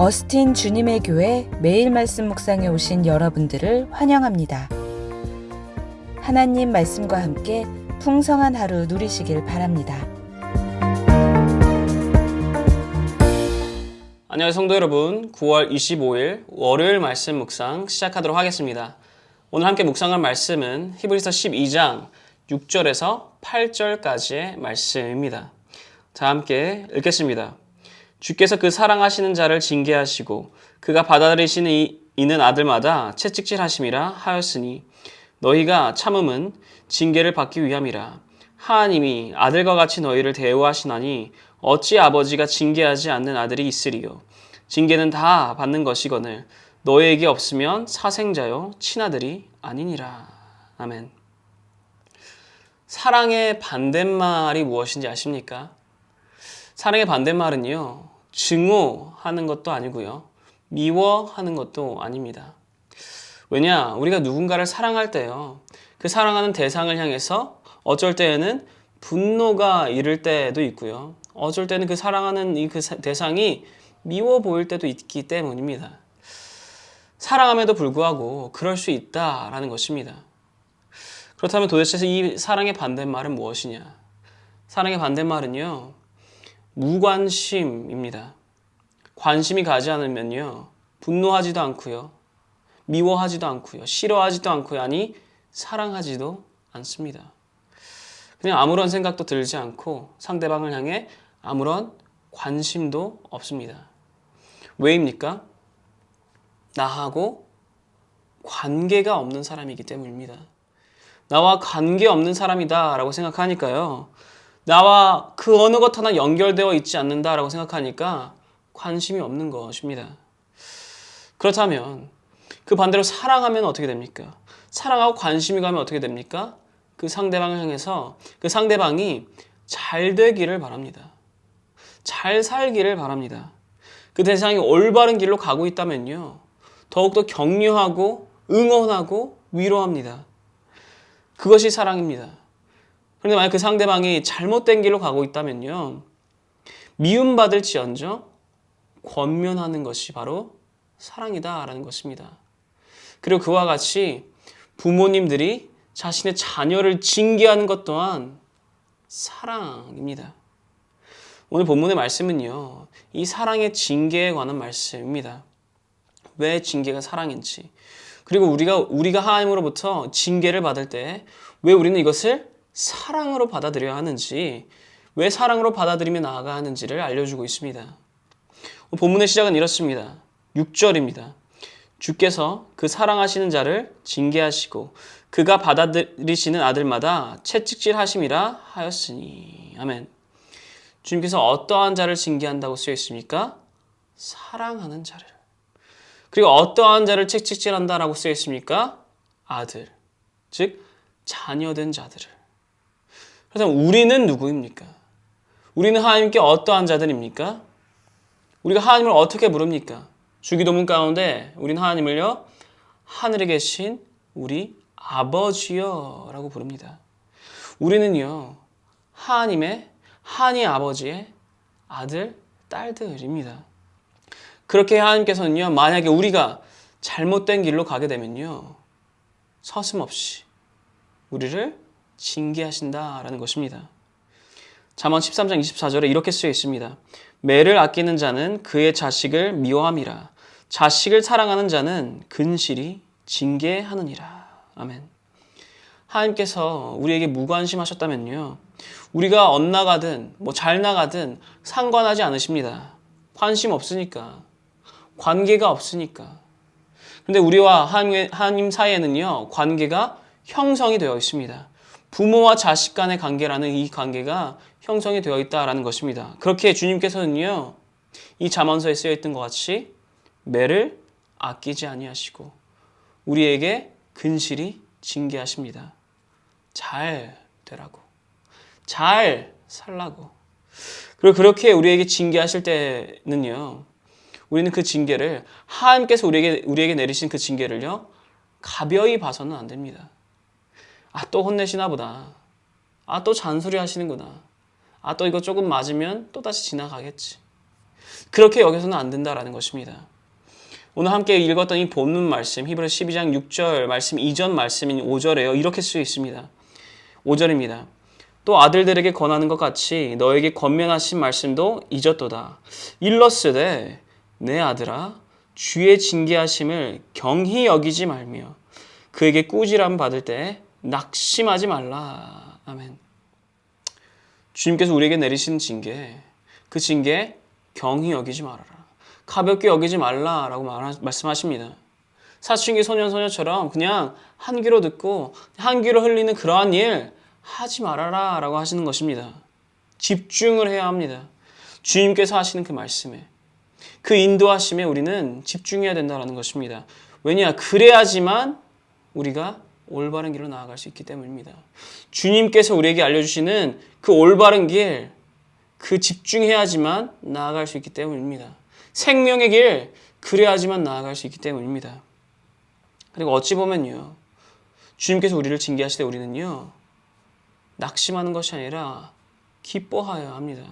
어스틴 주님의 교회 매일 말씀 묵상에 오신 여러분들을 환영합니다. 하나님 말씀과 함께 풍성한 하루 누리시길 바랍니다. 안녕하세요 성도 여러분, 9월 25일 월요일 말씀 묵상 시작하도록 하겠습니다. 오늘 함께 묵상할 말씀은 히브리서 12장 6절에서 8절까지의 말씀입니다. 자, 함께 읽겠습니다. 주께서 그 사랑하시는 자를 징계하시고 그가 받아들이시는 이는 아들마다 채찍질하심이라 하였으니 너희가 참음은 징계를 받기 위함이라. 하나님이 아들과 같이 너희를 대우하시나니 어찌 아버지가 징계하지 않는 아들이 있으리요. 징계는 다 받는 것이거늘 너희에게 없으면 사생자요 친아들이 아니니라. 아멘. 사랑의 반대말이 무엇인지 아십니까? 사랑의 반대말은요, 증오하는 것도 아니고요, 미워하는 것도 아닙니다. 왜냐, 우리가 누군가를 사랑할 때요, 그 사랑하는 대상을 향해서 어쩔 때에는 분노가 이를 때도 있고요, 어쩔 때는 그 사랑하는 그 대상이 미워 보일 때도 있기 때문입니다. 사랑함에도 불구하고 그럴 수 있다라는 것입니다. 그렇다면 도대체 이 사랑의 반대말은 무엇이냐? 사랑의 반대말은요, 무관심입니다. 관심이 가지 않으면요, 분노하지도 않고요, 미워하지도 않고요, 싫어하지도 않고요, 아니 사랑하지도 않습니다. 그냥 아무런 생각도 들지 않고 상대방을 향해 아무런 관심도 없습니다. 왜입니까? 나하고 관계가 없는 사람이기 때문입니다. 나와 관계없는 사람이다 라고 생각하니까요, 나와 그 어느 것 하나 연결되어 있지 않는다 라고 생각하니까 관심이 없는 것입니다. 그렇다면 그 반대로 사랑하면 어떻게 됩니까? 사랑하고 관심이 가면 어떻게 됩니까? 그 상대방을 향해서 그 상대방이 잘 되기를 바랍니다. 잘 살기를 바랍니다. 그 대상이 올바른 길로 가고 있다면요, 더욱더 격려하고 응원하고 위로합니다. 그것이 사랑입니다. 그런데 만약 그 상대방이 잘못된 길로 가고 있다면요, 미움받을지언정 권면하는 것이 바로 사랑이다라는 것입니다. 그리고 그와 같이 부모님들이 자신의 자녀를 징계하는 것 또한 사랑입니다. 오늘 본문의 말씀은요, 이 사랑의 징계에 관한 말씀입니다. 왜 징계가 사랑인지, 그리고 우리가 하나님으로부터 징계를 받을 때 왜 우리는 이것을 사랑으로 받아들여야 하는지, 왜 사랑으로 받아들이며 나아가야 하는지를 알려주고 있습니다. 본문의 시작은 이렇습니다. 6절입니다. 주께서 그 사랑하시는 자를 징계하시고 그가 받아들이시는 아들마다 채찍질하심이라 하였으니. 아멘. 주님께서 어떠한 자를 징계한다고 쓰여 있습니까? 사랑하는 자를. 그리고 어떠한 자를 채찍질한다라고 쓰여 있습니까? 아들, 즉 자녀된 자들을. 그래서 우리는 누구입니까? 우리는 하나님께 어떠한 자들입니까? 우리가 하나님을 어떻게 부릅니까? 주기도문 가운데 우리는 하나님을요, 하늘에 계신 우리 아버지여 라고 부릅니다. 우리는요, 하나님의 아버지의 아들, 딸들입니다. 그렇게 하나님께서는요, 만약에 우리가 잘못된 길로 가게 되면요, 서슴없이 우리를 징계하신다라는 것입니다. 잠언 13장 24절에 이렇게 쓰여 있습니다. 매를 아끼는 자는 그의 자식을 미워함이라. 자식을 사랑하는 자는 근실히 징계하느니라. 아멘. 하나님께서 우리에게 무관심하셨다면요, 우리가 엇나가든 잘 나가든 상관하지 않으십니다. 관심 없으니까, 관계가 없으니까. 근데 우리와 하나님 사이에는요, 관계가 형성이 되어 있습니다. 부모와 자식 간의 관계라는 이 관계가 형성이 되어 있다라는 것입니다. 그렇게 주님께서는요, 이 잠언서에 쓰여 있던 것 같이 매를 아끼지 아니하시고 우리에게 근실히 징계하십니다. 잘 되라고, 잘 살라고. 그리고 그렇게 우리에게 징계하실 때는요, 우리는 그 징계를, 하나님께서 우리에게 내리신 그 징계를요, 가벼이 봐서는 안 됩니다. 또 혼내시나 보다. 또 잔소리 하시는구나. 또 이거 조금 맞으면 또 다시 지나가겠지. 그렇게 여겨서는 안 된다라는 것입니다. 오늘 함께 읽었던 이 본문 말씀, 히브리서 12장 6절 말씀 이전 말씀인 5절에요. 이렇게 쓰여 있습니다. 5절입니다. 또 아들들에게 권하는 것 같이 너에게 권면하신 말씀도 잊었도다. 일렀으되 내 아들아 주의 징계하심을 경히 여기지 말며 그에게 꾸지람 받을 때 낙심하지 말라. 아멘. 주님께서 우리에게 내리신 징계, 그 징계 경히 여기지 말아라. 가볍게 여기지 말라라고 말씀하십니다. 사춘기 소년소녀처럼 그냥 한 귀로 듣고 한 귀로 흘리는 그러한 일 하지 말아라 라고 하시는 것입니다. 집중을 해야 합니다. 주님께서 하시는 그 말씀에, 그 인도하심에 우리는 집중해야 된다는 것입니다. 왜냐? 그래야지만 우리가 올바른 길로 나아갈 수 있기 때문입니다. 주님께서 우리에게 알려주시는 그 올바른 길, 그 집중해야지만 나아갈 수 있기 때문입니다. 생명의 길, 그래야지만 나아갈 수 있기 때문입니다. 그리고 어찌 보면요, 주님께서 우리를 징계하실 때 우리는요, 낙심하는 것이 아니라 기뻐하여야 합니다.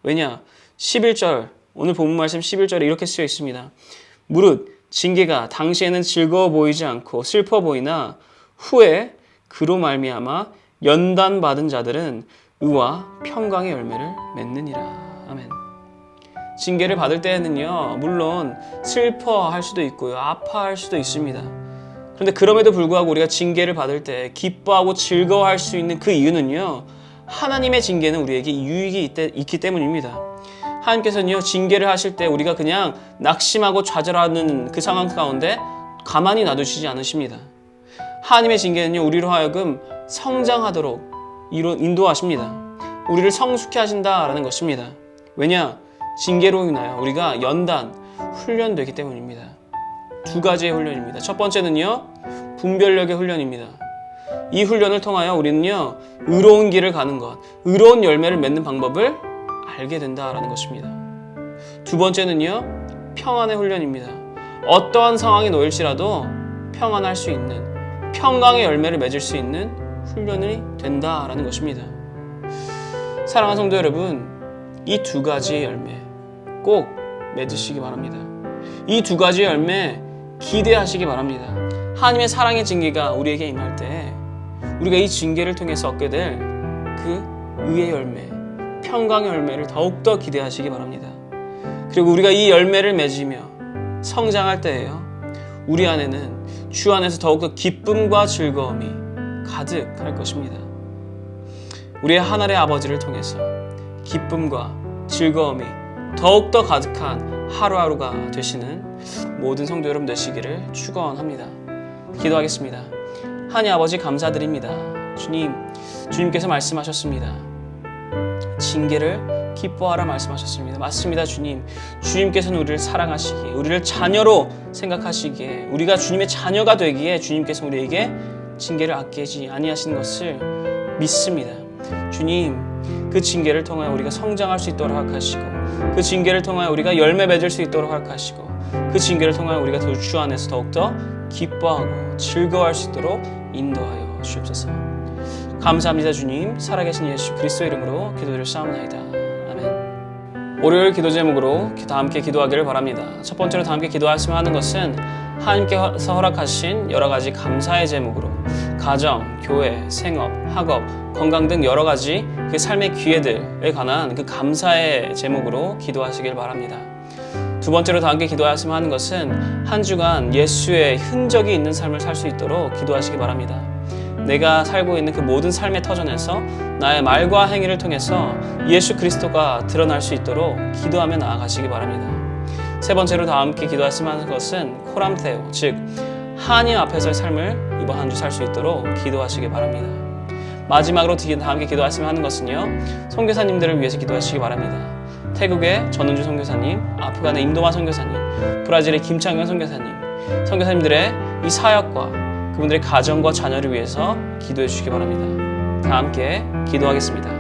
왜냐? 11절, 오늘 본문 말씀 11절에 이렇게 쓰여 있습니다. 무릇 징계가 당시에는 즐거워 보이지 않고 슬퍼 보이나 후에 그로 말미암아 연단받은 자들은 의와 평강의 열매를 맺느니라. 아멘. 징계를 받을 때에는요, 물론 슬퍼할 수도 있고요, 아파할 수도 있습니다. 그런데 그럼에도 불구하고 우리가 징계를 받을 때 기뻐하고 즐거워할 수 있는 그 이유는요, 하나님의 징계는 우리에게 유익이 있기 때문입니다. 하나님께서는요, 징계를 하실 때 우리가 그냥 낙심하고 좌절하는 그 상황 가운데 가만히 놔두시지 않으십니다. 하나님의 징계는요, 우리로 하여금 성장하도록 인도하십니다. 우리를 성숙해 하신다라는 것입니다. 왜냐? 징계로 인하여 우리가 훈련되기 때문입니다. 두 가지의 훈련입니다. 첫 번째는요, 분별력의 훈련입니다. 이 훈련을 통하여 우리는요, 의로운 길을 가는 것, 의로운 열매를 맺는 방법을 알게 된다라는 것입니다. 두 번째는요, 평안의 훈련입니다. 어떠한 상황에 놓일지라도 평안할 수 있는, 평강의 열매를 맺을 수 있는 훈련이 된다라는 것입니다. 사랑하는 성도 여러분, 이 두 가지의 열매 꼭 맺으시기 바랍니다. 이 두 가지의 열매 기대하시기 바랍니다. 하나님의 사랑의 징계가 우리에게 임할 때 우리가 이 징계를 통해서 얻게 될 그 의의 열매, 평강의 열매를 더욱더 기대하시기 바랍니다. 그리고 우리가 이 열매를 맺으며 성장할 때에요, 우리 안에는 주 안에서 더욱더 기쁨과 즐거움이 가득할 것입니다. 우리의 하늘의 아버지를 통해서 기쁨과 즐거움이 더욱더 가득한 하루하루가 되시는 모든 성도 여러분 되시기를 축원합니다. 기도하겠습니다. 하나님 아버지 감사드립니다. 주님께서 말씀하셨습니다. 징계를 기뻐하라 말씀하셨습니다. 맞습니다. 주님께서는 우리를 사랑하시기에, 우리를 자녀로 생각하시기에, 우리가 주님의 자녀가 되기에 주님께서 우리에게 징계를 아끼지 아니하시는 것을 믿습니다. 주님, 그 징계를 통하여 우리가 성장할 수 있도록 허락하시고, 그 징계를 통하여 우리가 열매 맺을 수 있도록 허락하시고, 그 징계를 통하여 우리가 주 안에서 더욱더 기뻐하고 즐거워할 수 있도록 인도하여 주옵소서. 감사합니다. 주님, 살아계신 예수 그리스도 이름으로 기도드렸사옵나이다. 아멘. 월요일 기도 제목으로 다 함께 기도하기를 바랍니다. 첫 번째로 다 함께 기도하시면 하는 것은 하나님께서 허락하신 여러 가지 감사의 제목으로 가정, 교회, 생업, 학업, 건강 등 여러 가지 그 삶의 기회들에 관한 그 감사의 제목으로 기도하시길 바랍니다. 두 번째로 다 함께 기도하시면 하는 것은 한 주간 예수의 흔적이 있는 삶을 살 수 있도록 기도하시기 바랍니다. 내가 살고 있는 그 모든 삶의 터전에서 나의 말과 행위를 통해서 예수 그리스도가 드러날 수 있도록 기도하며 나아가시기 바랍니다. 세 번째로 다 함께 기도하시면 하는 것은 코람테오, 즉 하나님 앞에서의 삶을 이번 한 주 살 수 있도록 기도하시기 바랍니다. 마지막으로 다 함께 기도하시면 하는 것은요, 선교사님들을 위해서 기도하시기 바랍니다. 태국의 전은주 선교사님, 아프간의 임도마 선교사님, 브라질의 김창현 선교사님, 선교사님들의 이 사역과 그분들의 가정과 자녀를 위해서 기도해 주시기 바랍니다. 다 함께 기도하겠습니다.